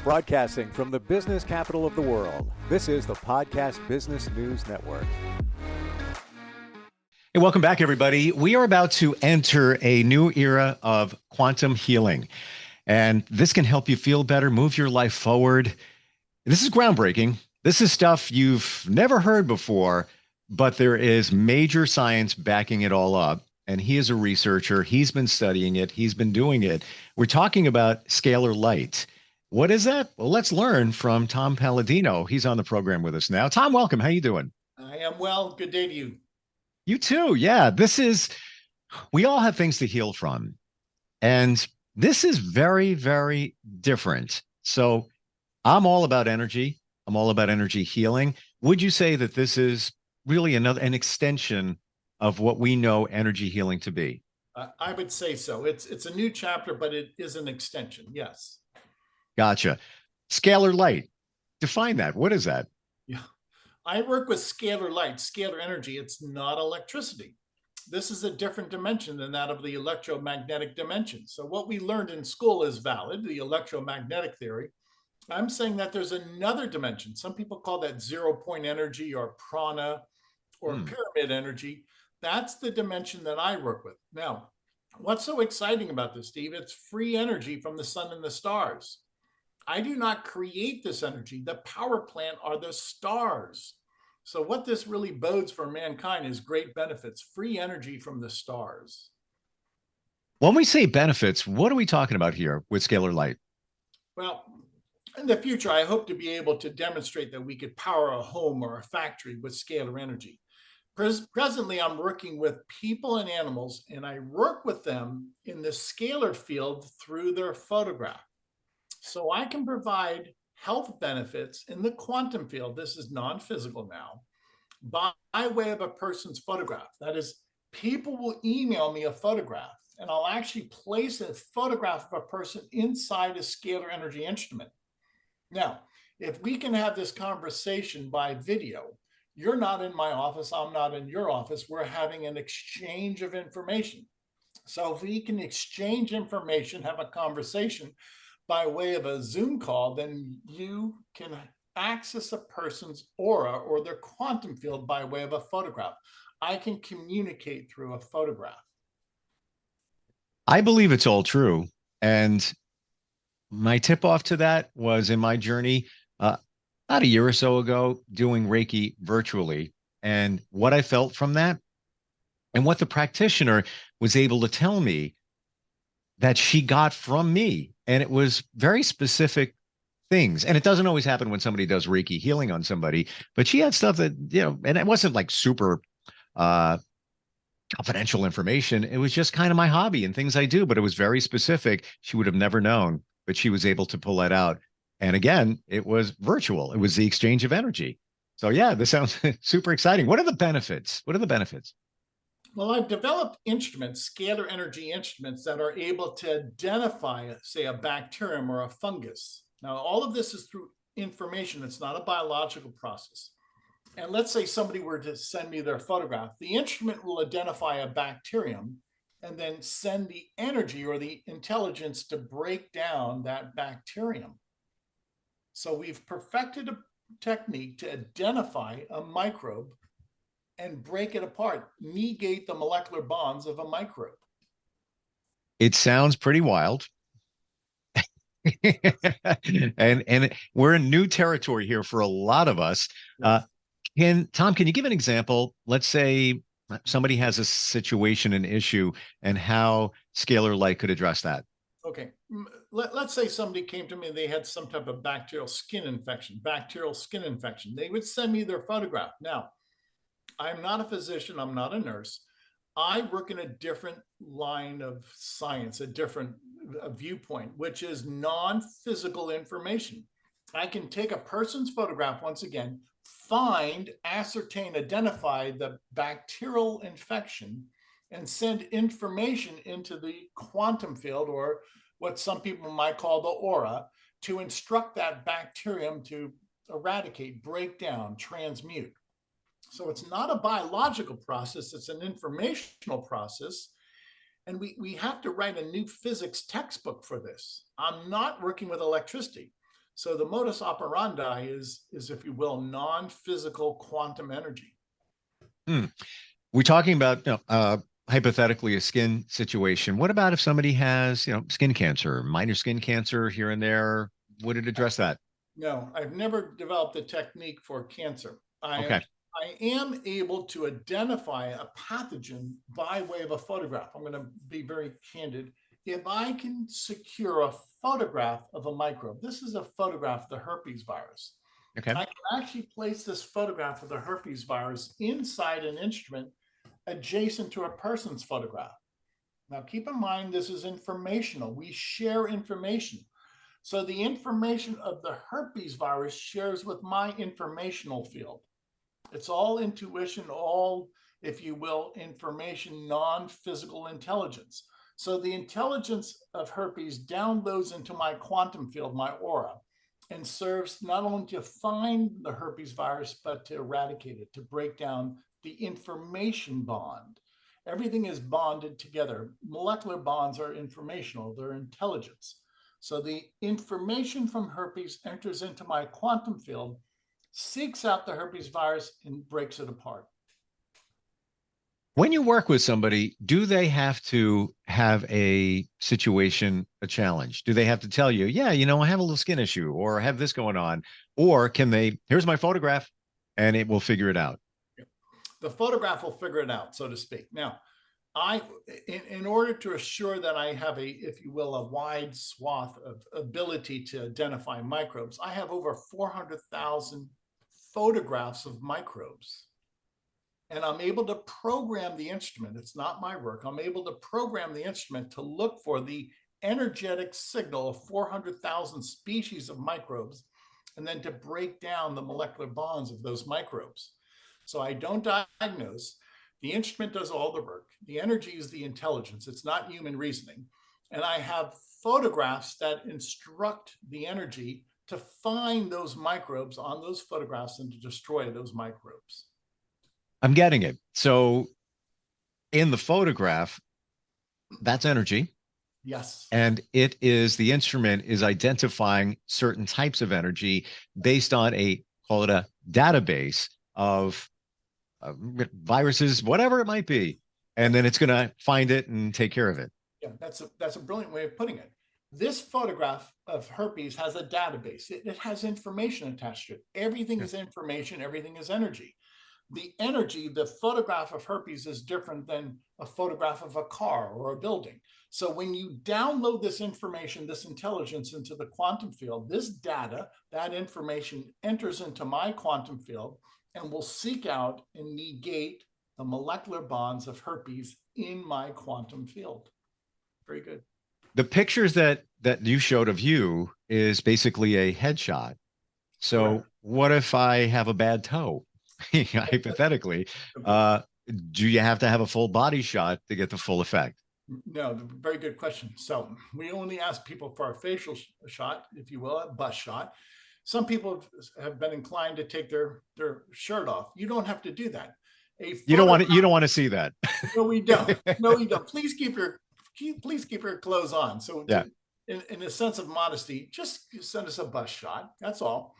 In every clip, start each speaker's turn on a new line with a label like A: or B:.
A: Broadcasting from the business capital of the world, this is the Podcast Business News Network.
B: Hey, welcome back, everybody. We are about to enter a new era of quantum healing, and this can help you feel better, move your life forward. This is groundbreaking. This is stuff you've never heard before, but there is major science backing it all up. And he is a researcher. He's been studying it. He's been doing it. We're talking about scalar light. What is that? Well, let's learn from Tom Paladino. He's on the program with us now. Tom, welcome. How you doing?
C: I am well. Good day to you.
B: You too. Yeah, we all have things to heal from. And this is very, very different. So I'm all about energy. I'm all about energy healing. Would you say that this is really an extension of what we know energy healing to be?
C: I would say so. It's a new chapter, but it is an extension. Yes.
B: Gotcha. Scalar light. Define that. What is that?
C: Yeah. I work with scalar light, scalar energy. It's not electricity. This is a different dimension than that of the electromagnetic dimension. So what we learned in school is valid, the electromagnetic theory. I'm saying that there's another dimension. Some people call that 0 point energy or prana or pyramid energy. That's the dimension that I work with. Now, what's so exciting about this, Steve? It's free energy from the sun and the stars. I do not create this energy. The power plant are the stars. So what this really bodes for mankind is great benefits, free energy from the stars.
B: When we say benefits, what are we talking about here with scalar light?
C: Well, in the future, I hope to be able to demonstrate that we could power a home or a factory with scalar energy. Presently, I'm working with people and animals, and I work with them in the scalar field through their photograph. So I can provide health benefits in the quantum field. This is non-physical now, by way of a person's photograph. That is, people will email me a photograph, and I'll actually place a photograph of a person inside a scalar energy instrument. Now, if we can have this conversation by video, you're not in my office, I'm not in your office, we're having an exchange of information. So if we can exchange information, have a conversation by way of a Zoom call, then you can access a person's aura or their quantum field by way of a photograph. I can communicate through a photograph.
B: I believe it's all true. And my tip off to that was in my journey about a year or so ago doing Reiki virtually. And what I felt from that and what the practitioner was able to tell me that she got from me. And it was very specific things. And it doesn't always happen when somebody does Reiki healing on somebody, but she had stuff that, and it wasn't like super confidential information. It was just kind of my hobby and things I do, but it was very specific. She would have never known, but she was able to pull that out. And again, it was virtual. It was the exchange of energy. So yeah, this sounds super exciting. What are the benefits? What are the benefits?
C: Well, I've developed instruments, scalar energy instruments, that are able to identify, say, a bacterium or a fungus. Now, all of this is through information. It's not a biological process. And let's say somebody were to send me their photograph. The instrument will identify a bacterium and then send the energy or the intelligence to break down that bacterium. So we've perfected a technique to identify a microbe and break it apart, negate the molecular bonds of a microbe.
B: It sounds pretty wild. and we're in new territory here for a lot of us. Tom, can you give an example? Let's say somebody has a situation, an issue, and how scalar light could address that.
C: Okay. Let's say somebody came to me and they had some type of bacterial skin infection. They would send me their photograph. Now, I'm not a physician. I'm not a nurse. I work in a different line of science, a different viewpoint, which is non-physical information. I can take a person's photograph, once again, find, ascertain, identify the bacterial infection, and send information into the quantum field, or what some people might call the aura, to instruct that bacterium to eradicate, break down, transmute. So it's not a biological process, it's an informational process. And we have to write a new physics textbook for this. I'm not working with electricity. So the modus operandi is if you will, non-physical quantum energy.
B: Hmm. We're talking about, hypothetically a skin situation. What about if somebody has, skin cancer, minor skin cancer here and there? Would it address that?
C: No, I've never developed a technique for cancer.
B: Okay.
C: I am able to identify a pathogen by way of a photograph. I'm going to be very candid. If I can secure a photograph of a microbe, this is a photograph of the herpes virus.
B: Okay.
C: I can actually place this photograph of the herpes virus inside an instrument adjacent to a person's photograph. Now, keep in mind, this is informational. We share information. So the information of the herpes virus shares with my informational field. It's all intuition, all, if you will, information, non-physical intelligence. So the intelligence of herpes downloads into my quantum field, my aura, and serves not only to find the herpes virus, but to eradicate it, to break down the information bond. Everything is bonded together. Molecular bonds are informational, they're intelligence. So the information from herpes enters into my quantum field, seeks out the herpes virus, and breaks it apart.
B: When you work with somebody, do they have to have a situation, a challenge? Do they have to tell you, yeah, I have a little skin issue or I have this going on? Or can they, here's my photograph and it will figure it out?
C: The photograph will figure it out, so to speak. Now, in order to assure that I have a, if you will, a wide swath of ability to identify microbes, I have over 400,000 photographs of microbes. And I'm able to program the instrument. It's not my work. I'm able to program the instrument to look for the energetic signal of 400,000 species of microbes, and then to break down the molecular bonds of those microbes. So I don't diagnose. The instrument does all the work. The energy is the intelligence. It's not human reasoning. And I have photographs that instruct the energy to find those microbes on those photographs and to destroy those microbes.
B: I'm getting it. So in the photograph, that's energy.
C: Yes.
B: And it is, the instrument is identifying certain types of energy based on call it a database of viruses, whatever it might be. And then it's going to find it and take care of it.
C: Yeah, that's a brilliant way of putting it. This photograph of herpes has a database. It has information attached to it. Everything is information. Everything is energy. The energy, the photograph of herpes is different than a photograph of a car or a building. So when you download this information, this intelligence into the quantum field, this data, that information enters into my quantum field and will seek out and negate the molecular bonds of herpes in my quantum field. Very good.
B: The pictures that you showed of you is basically a headshot. So
C: Correct.
B: what if I have a bad toe? Hypothetically, do you have to have a full body shot to get the full effect?
C: No, very good question. So we only ask people for a facial shot, if you will, a bust shot. Some people have been inclined to take their shirt off. You don't have to do that.
B: You don't want to see that.
C: No, we don't. No, we don't. Please keep your clothes on. So
B: yeah.
C: In a sense of modesty, just send us a bust shot. That's all.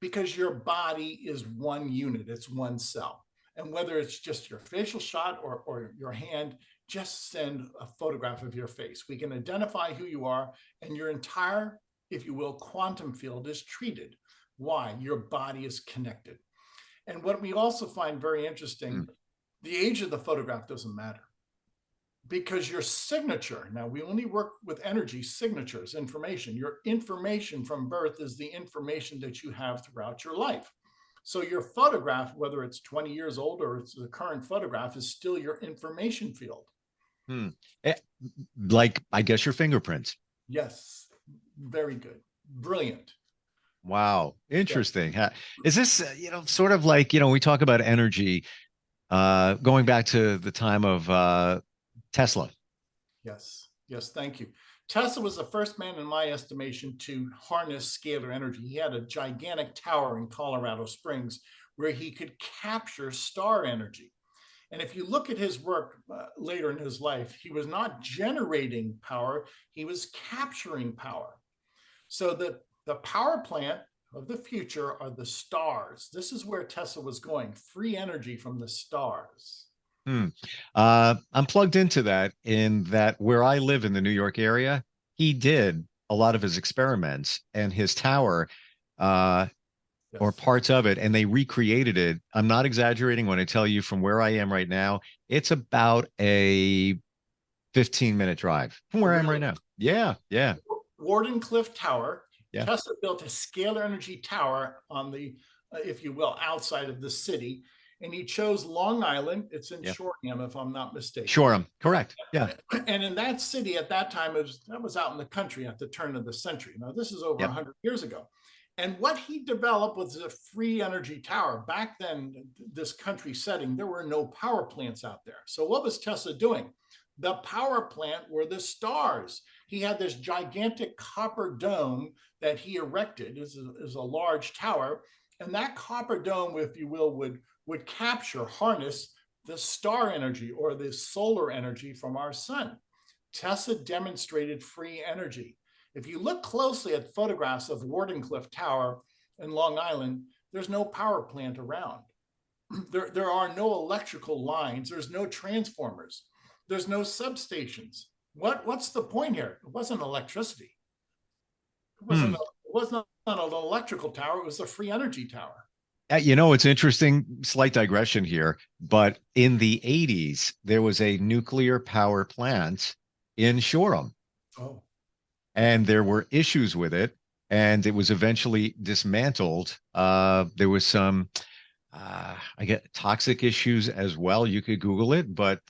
C: Because your body is one unit, it's one cell. And whether it's just your facial shot or your hand, just send a photograph of your face. We can identify who you are, and your entire, if you will, quantum field is treated. Why? Your body is connected. And what we also find very interesting, the age of the photograph doesn't matter. Because your signature, now we only work with energy signatures, information. Your information from birth is the information that you have throughout your life. So your photograph, whether it's 20 years old or it's the current photograph, is still your information field.
B: Like, I guess, your fingerprints.
C: Yes. Very good. Brilliant.
B: Wow. Interesting. Yeah. Is this, sort of like, we talk about energy, going back to the time of Tesla.
C: Yes. Yes. Thank you. Tesla was the first man, in my estimation, to harness scalar energy. He had a gigantic tower in Colorado Springs where he could capture star energy. And if you look at his work later in his life, he was not generating power, he was capturing power. So The power plant of the future are the stars. This is where Tesla was going, free energy from the stars.
B: Hmm. I'm plugged into that in that where I live in the New York area, he did a lot of his experiments and his tower, uh, or
C: Yes.
B: parts of it, and they recreated it. I'm not exaggerating when I tell you from where I am right now, it's about a 15-minute drive from
C: Oh,
B: where I am right
C: really?
B: now. Yeah, yeah,
C: Wardenclyffe Tower.
B: yeah,
C: Tesla built a scalar energy tower on the, if you will, outside of the city. And he chose Long Island. It's in
B: yeah.
C: Shoreham, if I'm not mistaken.
B: Shoreham, correct. Yeah,
C: And in that city at that time, that was out in the country at the turn of the century. Now, this is over
B: yep.
C: 100 years ago. And what he developed was a free energy tower. Back then, this country setting, there were no power plants out there. So what was Tesla doing? The power plant were the stars. He had this gigantic copper dome that he erected as a large tower. And that copper dome, if you will, would capture, harness the star energy or the solar energy from our sun. Tesla demonstrated free energy. If you look closely at photographs of Wardenclyffe Tower in Long Island, there's no power plant around. There are no electrical lines. There's no transformers. There's no substations. What's the point here? It wasn't electricity.
B: Hmm.
C: It wasn't an electrical tower. It was a free energy tower.
B: It's interesting, slight digression here, but in the 80s, there was a nuclear power plant in Shoreham,
C: Oh,
B: and there were issues with it, and it was eventually dismantled. There was some, I get toxic issues as well. You could Google it, but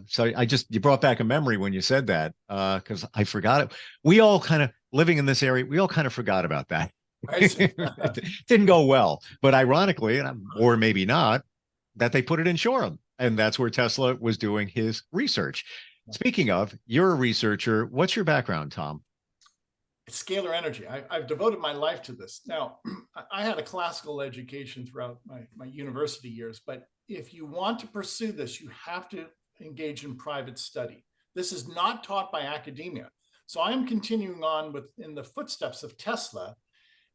B: so you brought back a memory when you said that, because I forgot it. We all kind of living in this area, we all kind of forgot about that.
C: I see.
B: It didn't go well, but ironically, or maybe not, that they put it in Shoreham, and that's where Tesla was doing his research. Speaking of, you're a researcher. What's your background, Tom?
C: Scalar energy. I've devoted my life to this. Now, I had a classical education throughout my university years, but if you want to pursue this, you have to engage in private study. This is not taught by academia. So I am continuing on in the footsteps of Tesla.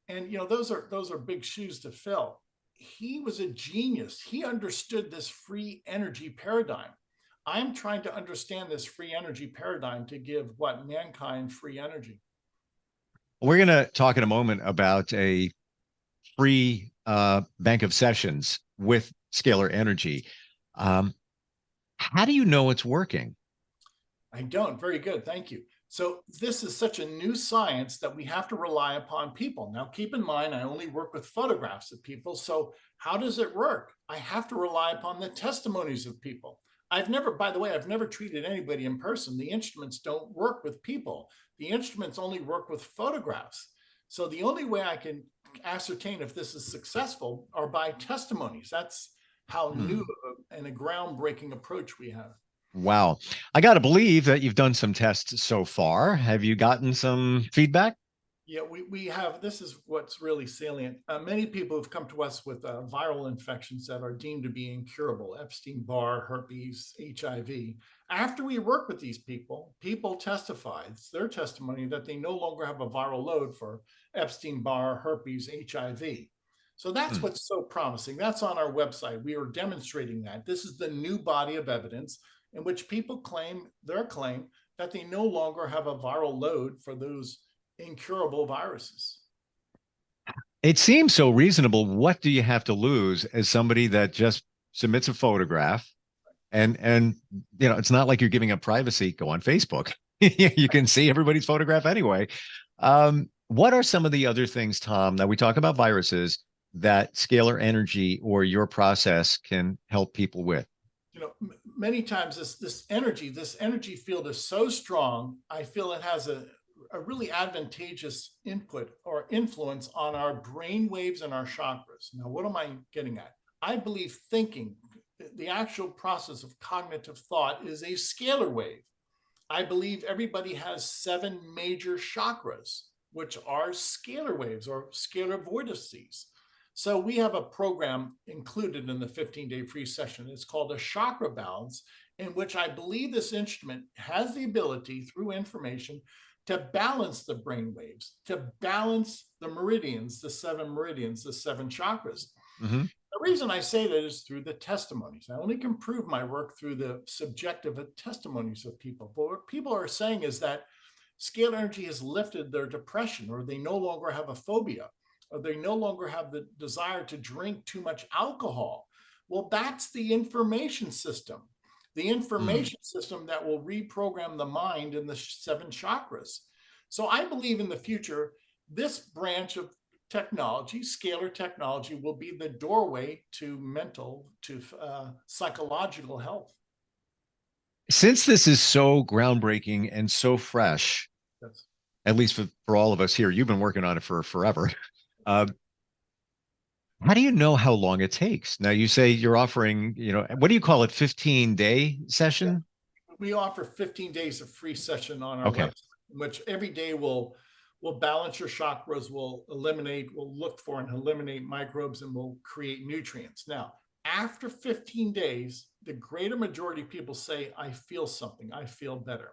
C: And those are big shoes to fill. He was a genius. He understood this free energy paradigm. I'm trying to understand this free energy paradigm to give mankind free energy.
B: We're going to talk in a moment about a free bank of sessions with scalar energy. Um, how do you know it's working?
C: I don't. Very good. Thank you. So this is such a new science that we have to rely upon people. Now, keep in mind, I only work with photographs of people. So how does it work? I have to rely upon the testimonies of people. By the way, I've never treated anybody in person. The instruments don't work with people. The instruments only work with photographs. So the only way I can ascertain if this is successful are by testimonies. That's how new and a groundbreaking approach we have.
B: Wow. I got to believe that you've done some tests so far. Have you gotten some feedback?
C: Yeah, we have. This is what's really salient. Many people have come to us with viral infections that are deemed to be incurable: Epstein-Barr, herpes, HIV. After we work with these people, people testify. It's their testimony that they no longer have a viral load for Epstein-Barr, herpes, HIV. So that's
B: Hmm.
C: what's so promising. That's on our website. We are demonstrating that. This is the new body of evidence in which people claim that they no longer have a viral load for those incurable viruses.
B: It seems so reasonable. What do you have to lose as somebody that just submits a photograph and it's not like you're giving up privacy. Go on Facebook. You can see everybody's photograph anyway. What are some of the other things, Tom, that we talk about viruses that scalar energy or your process can help people with?
C: Many times this energy field is so strong. I feel it has a really advantageous input or influence on our brain waves and our chakras. Now, what am I getting at? I believe thinking, the actual process of cognitive thought, is a scalar wave. I believe everybody has 7 major chakras, which are scalar waves or scalar vortices. So we have a program included in the 15-day free session. It's called a chakra balance, in which I believe this instrument has the ability, through information, to balance the brain waves, to balance the meridians, the 7 meridians, the 7 chakras.
B: Mm-hmm.
C: The reason I say that is through the testimonies. I only can prove my work through the subjective testimonies of people. But what people are saying is that scalar energy has lifted their depression, or they no longer have a phobia, or they no longer have the desire to drink too much alcohol. Well, that's the information system. The information system that will reprogram the mind in the 7 chakras. So I believe in the future, this branch of technology, scalar technology, will be the doorway to mental, to psychological health.
B: Since this is so groundbreaking and so fresh,
C: That's,
B: at least for all of us here, you've been working on it for forever. Uh, how do you know how long it takes? Now you say you're offering, what do you call it? 15-day session?
C: we offer 15 days of free session on our
B: Okay.
C: website, in which every day we'll balance your chakras, we'll look for and eliminate microbes, and we'll create nutrients. Now, after 15 days, the greater majority of people say, I feel something, I feel better.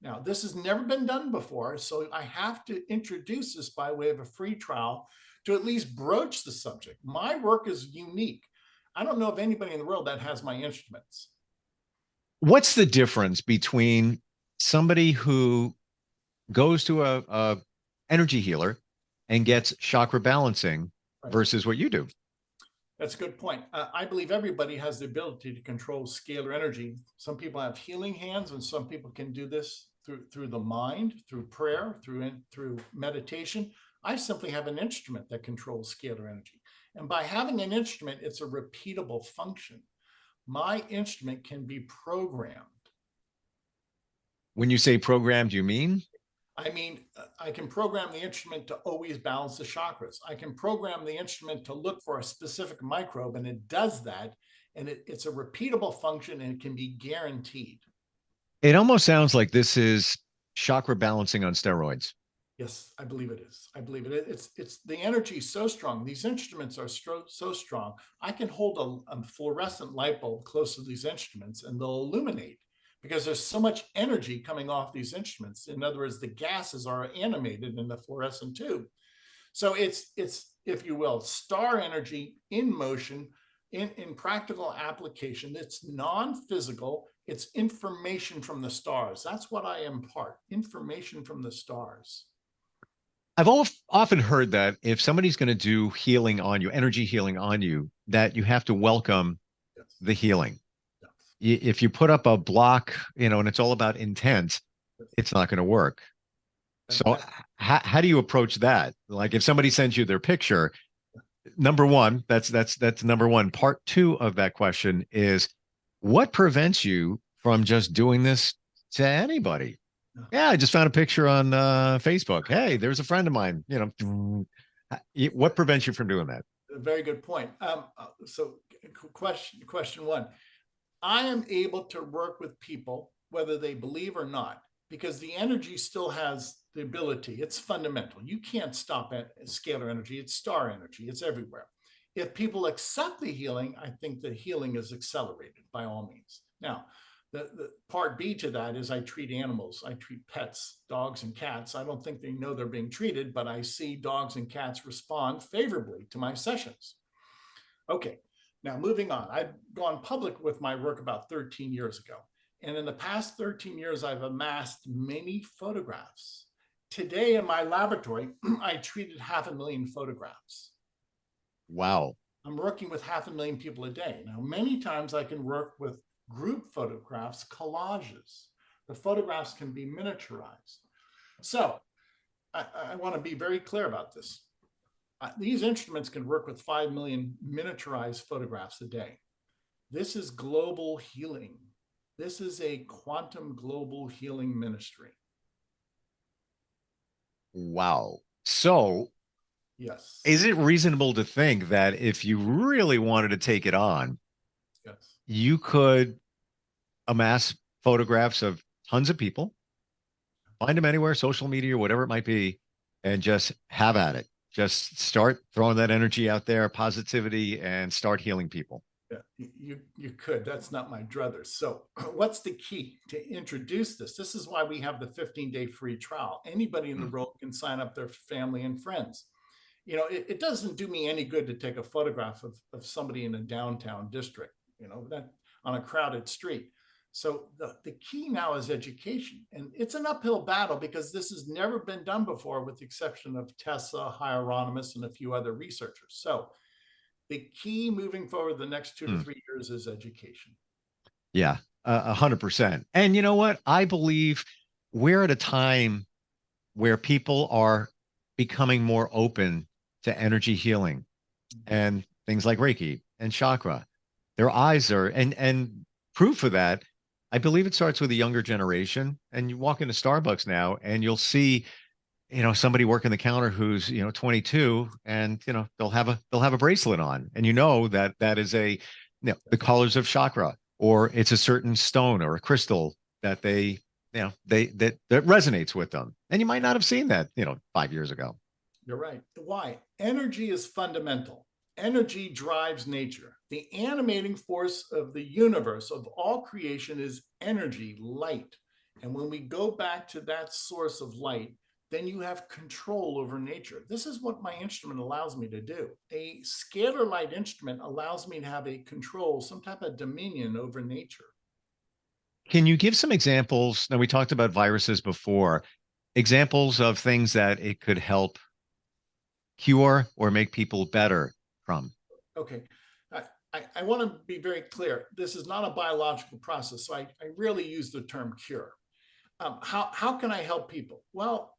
C: Now, this has never been done before, so I have to introduce this by way of a free trial to at least broach the subject. My work is unique. I don't know of anybody in the world that has my instruments.
B: What's the difference between somebody who goes to a energy healer and gets chakra balancing versus what you do?
C: That's a good point. I believe everybody has the ability to control scalar energy. Some people have healing hands, and some people can do this through the mind, through prayer, through meditation. I simply have an instrument that controls scalar energy. And by having an instrument, it's a repeatable function. My instrument can be programmed.
B: When you say programmed, you mean?
C: I mean, I can program the instrument to always balance the chakras. I can program the instrument to look for a specific microbe, and it does that. And it's a repeatable function, and it can be guaranteed.
B: It almost sounds like this is chakra balancing on steroids.
C: Yes, I believe it is. I believe it. It's the energy is so strong. These instruments are so strong. I can hold a fluorescent light bulb close to these instruments, and they'll illuminate, because there's so much energy coming off these instruments. In other words, the gases are animated in the fluorescent tube. So it's if you will, star energy in motion, in practical application. It's non-physical. It's information from the stars. That's what I impart, information from the stars.
B: I've often heard that if somebody's going to do healing on you, energy healing on you, that you have to welcome the healing. If you put up a block, and it's all about intent, it's not going to work. So how do you approach that? Like if somebody sends you their picture, number one, that's number one. Part two of that question is, what prevents you from just doing this to anybody? Yeah, I just found a picture on Facebook. Hey, there's a friend of mine. What prevents you from doing that?
C: A very good point. So question one. I am able to work with people, whether they believe or not, because the energy still has the ability. It's fundamental. You can't stop scalar energy. It's star energy. It's everywhere. If people accept the healing, I think the healing is accelerated by all means. Now, the part B to that is I treat animals. I treat pets, dogs and cats. I don't think they know they're being treated, but I see dogs and cats respond favorably to my sessions. Okay, now moving on. I've gone public with my work about 13 years ago. And in the past 13 years, I've amassed many photographs. Today in my laboratory, I treated 500,000 photographs.
B: Wow.
C: I'm working with 500,000 people a day. Now, many times I can work with group photographs, collages. The photographs can be miniaturized. So I want to be very clear about this. These instruments can work with 5 million miniaturized photographs a day. This is global healing. This is a quantum global healing ministry.
B: Wow. So,
C: yes,
B: is it reasonable to think that if you really wanted to take it on,
C: yes,
B: you could amass photographs of tons of people, find them anywhere, social media, whatever it might be, and just have at it? Just start throwing that energy out there, positivity, and start healing people.
C: Yeah, you could. That's not my druthers. So, what's the key to introduce this? This is why we have the 15-day free trial. Anybody in the
B: Mm.
C: world can sign up their family and friends. It doesn't do me any good to take a photograph of somebody in a downtown district, that on a crowded street. So the key now is education. And it's an uphill battle because this has never been done before, with the exception of Tessa, Hieronymus, and a few other researchers. So the key moving forward the next 2 to 3 years is education.
B: Yeah, 100%. And you know what? I believe we're at a time where people are becoming more open to energy healing and things like Reiki and chakra. Their eyes are, and proof of that, I believe it starts with a younger generation. And you walk into Starbucks now and you'll see, somebody working the counter who's, 22, and they'll have a bracelet on, and that is the colors of chakra, or it's a certain stone or a crystal that that resonates with them. And you might not have seen that, 5 years ago.
C: You're right. Why? Energy is fundamental. Energy drives nature. The animating force of the universe, of all creation, is energy, light. And when we go back to that source of light, then you have control over nature. This is what my instrument allows me to do. A scalar light instrument allows me to have a control, some type of dominion over nature.
B: Can you give some examples? Now, we talked about viruses before, examples of things that it could help cure or make people better from.
C: Okay. I want to be very clear. This is not a biological process, so I rarely use the term cure. How can I help people? Well,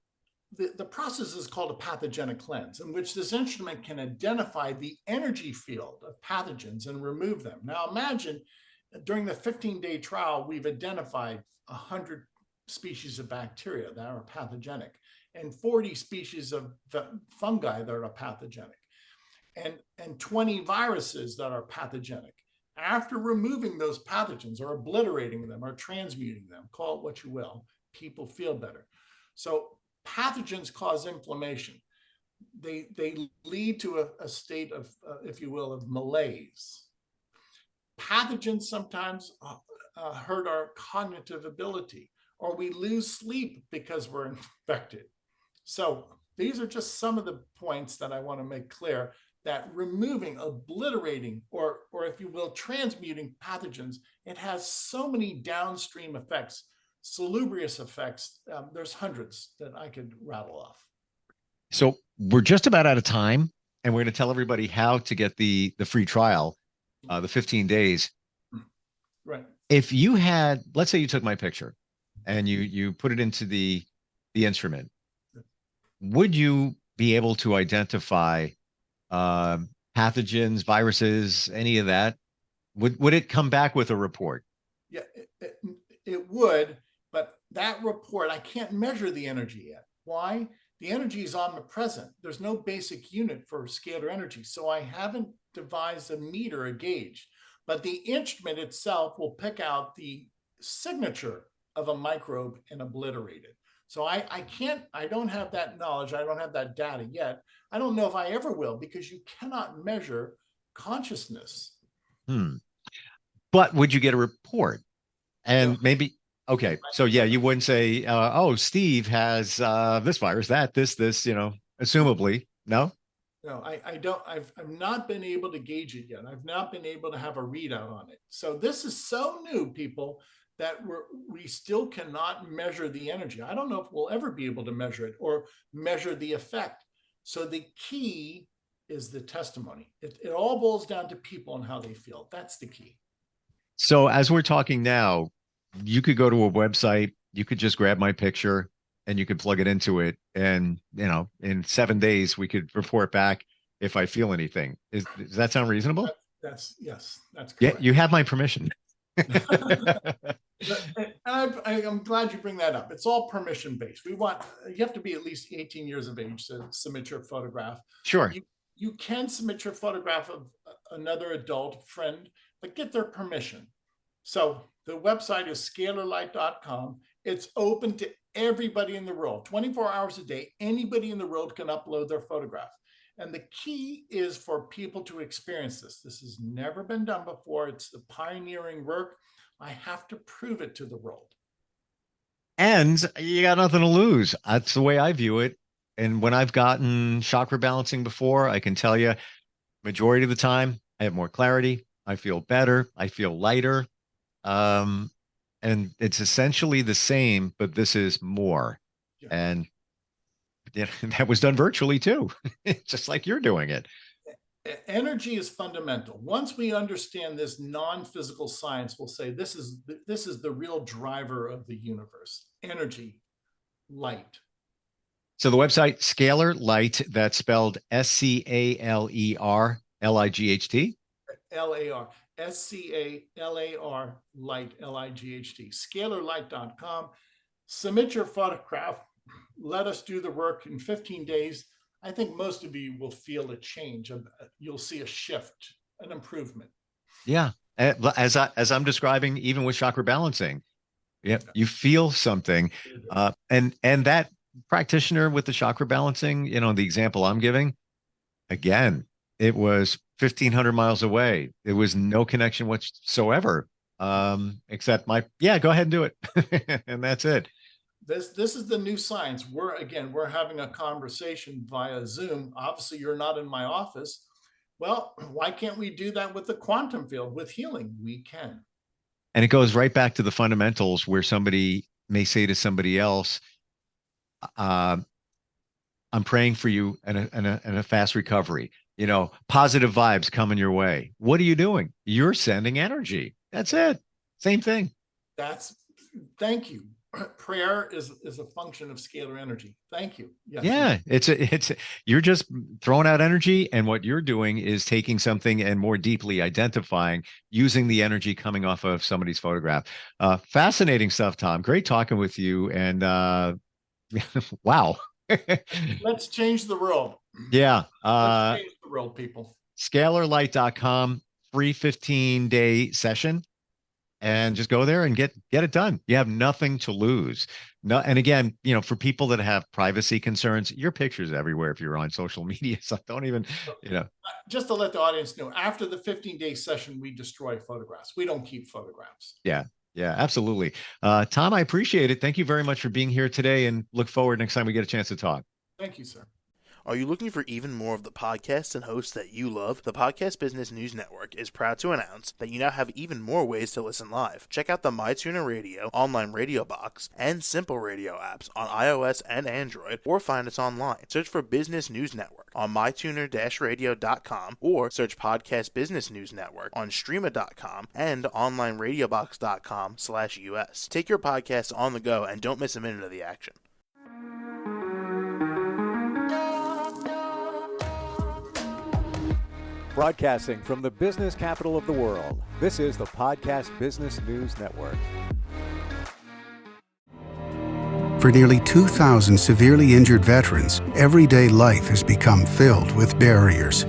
C: the process is called a pathogenic cleanse, in which this instrument can identify the energy field of pathogens and remove them. Now, imagine during the 15-day trial, we've identified 100 species of bacteria that are pathogenic and 40 species of fungi that are pathogenic, and 20 viruses that are pathogenic. After removing those pathogens or obliterating them or transmuting them, call it what you will, people feel better. So pathogens cause inflammation. They lead to a state of, if you will, of malaise. Pathogens sometimes hurt our cognitive ability, or we lose sleep because we're infected. So these are just some of the points that I want to make clear, that removing, obliterating, or if you will, transmuting pathogens, it has so many downstream effects, salubrious effects. There's hundreds that I could rattle off.
B: So we're just about out of time, and we're going to tell everybody how to get the free trial, the 15 days.
C: Right.
B: If you had, let's say you took my picture and you put it into the instrument, would you be able to identify pathogens, viruses, any of that? Would it come back with a report?
C: Yeah, it would, but that report, I can't measure the energy yet. Why? The energy is omnipresent. There's no basic unit for scalar energy. So I haven't devised a meter, a gauge, but the instrument itself will pick out the signature of a microbe and obliterate it. So I don't have that knowledge. I don't have that data yet. I don't know if I ever will, because you cannot measure consciousness.
B: But would you get a report? And
C: No.
B: maybe, okay, so yeah, you wouldn't say, oh, Steve has this virus, this, assumably. No?
C: No, I don't. I've not been able to gauge it yet. I've not been able to have a readout on it. So this is so new, people, that we still cannot measure the energy. I don't know if we'll ever be able to measure it or measure the effect. So the key is the testimony. It all boils down to people and how they feel. That's the key.
B: So as we're talking now, you could go to a website, you could just grab my picture and you could plug it into it. And, in 7 days, we could report back if I feel anything. Does that sound reasonable?
C: Yes, that's correct.
B: Yeah, you have my permission.
C: I'm glad you bring that up. It's all permission based. You have to be at least 18 years of age to submit your photograph.
B: Sure.
C: You can submit your photograph of another adult friend, but get their permission. So the website is scalarlight.com. It's open to everybody in the world, 24 hours a day. Anybody in the world can upload their photograph. And the key is for people to experience this. This has never been done before. It's the pioneering work. I have to prove it to the world.
B: And you got nothing to lose. That's the way I view it. And when I've gotten chakra balancing before, I can tell you, majority of the time, I have more clarity. I feel better. I feel lighter. And it's essentially the same, but this is more.
C: Yeah.
B: And that was done virtually too, just like you're doing it.
C: Energy is fundamental. Once we understand this non-physical science, we'll say this is the real driver of the universe. Energy, light.
B: So the website Scalar Light, that's spelled SCALER LIGHT.
C: LAR. SCALAR light, LIGHT. Scalarlight.com. Submit your photograph. Let us do the work in 15 days. I think most of you will feel a change. You'll see a shift, an improvement.
B: Yeah. As I'm describing, even with chakra balancing, yeah, you feel something. And that practitioner with the chakra balancing, the example I'm giving, again, it was 1,500 miles away. There was no connection whatsoever, except go ahead and do it. And that's it.
C: This is the new science. We're having a conversation via Zoom. Obviously, you're not in my office. Well, why can't we do that with the quantum field, with healing? We can.
B: And it goes right back to the fundamentals where somebody may say to somebody else, I'm praying for you and a fast recovery. Positive vibes coming your way. What are you doing? You're sending energy. That's it. Same thing.
C: Thank you. Prayer is a function of scalar energy. Thank you. Yes.
B: Yeah, you're just throwing out energy, and what you're doing is taking something and more deeply identifying using the energy coming off of somebody's photograph. Fascinating stuff, Tom. Great talking with you. And wow.
C: Let's change the world.
B: Yeah.
C: Let's change the world, people.
B: Scalarlight.com, free 15-day session. And just go there and get it done. You have nothing to lose. No, and again, for people that have privacy concerns, your picture's everywhere if you're on social media. So don't even,
C: Just to let the audience know, after the 15-day session, we destroy photographs. We don't keep photographs.
B: Yeah, absolutely. Tom, I appreciate it. Thank you very much for being here today, and look forward next time we get a chance to talk.
C: Thank you, sir.
D: Are you looking for even more of the podcasts and hosts that you love? The Podcast Business News Network is proud to announce that you now have even more ways to listen live. Check out the MyTuner Radio, online radio box, and Simple Radio apps on iOS and Android, or find us online. Search for Business News Network on mytuner-radio.com, or search Podcast Business News Network on streama.com and onlineradiobox.com/US. Take your podcast on the go and don't miss a minute of the action.
A: Broadcasting from the business capital of the world, this is the Podcast Business News Network.
E: For nearly 2,000 severely injured veterans, everyday life has become filled with barriers.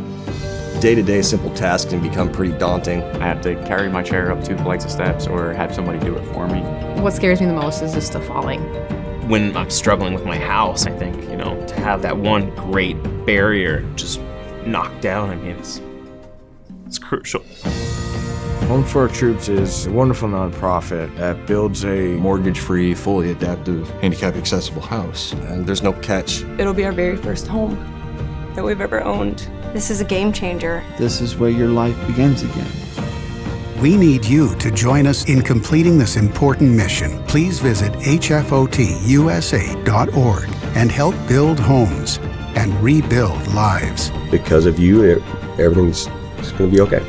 F: Day-to-day simple tasks can become pretty daunting.
G: I have to carry my chair up 2 flights of steps or have somebody do it for me.
H: What scares me the most is just the falling.
I: When I'm struggling with my house, I think, to have that one great barrier just knocked down, it's crucial.
J: Home for Our Troops is a wonderful nonprofit that builds a
F: mortgage-free, fully adaptive, handicap-accessible house. And there's no catch.
K: It'll be our very first home that we've ever owned.
L: This is a game changer.
M: This is where your life begins again.
E: We need you to join us in completing this important mission. Please visit hfotusa.org and help build homes and rebuild lives.
F: Because of you, everything's going to be okay.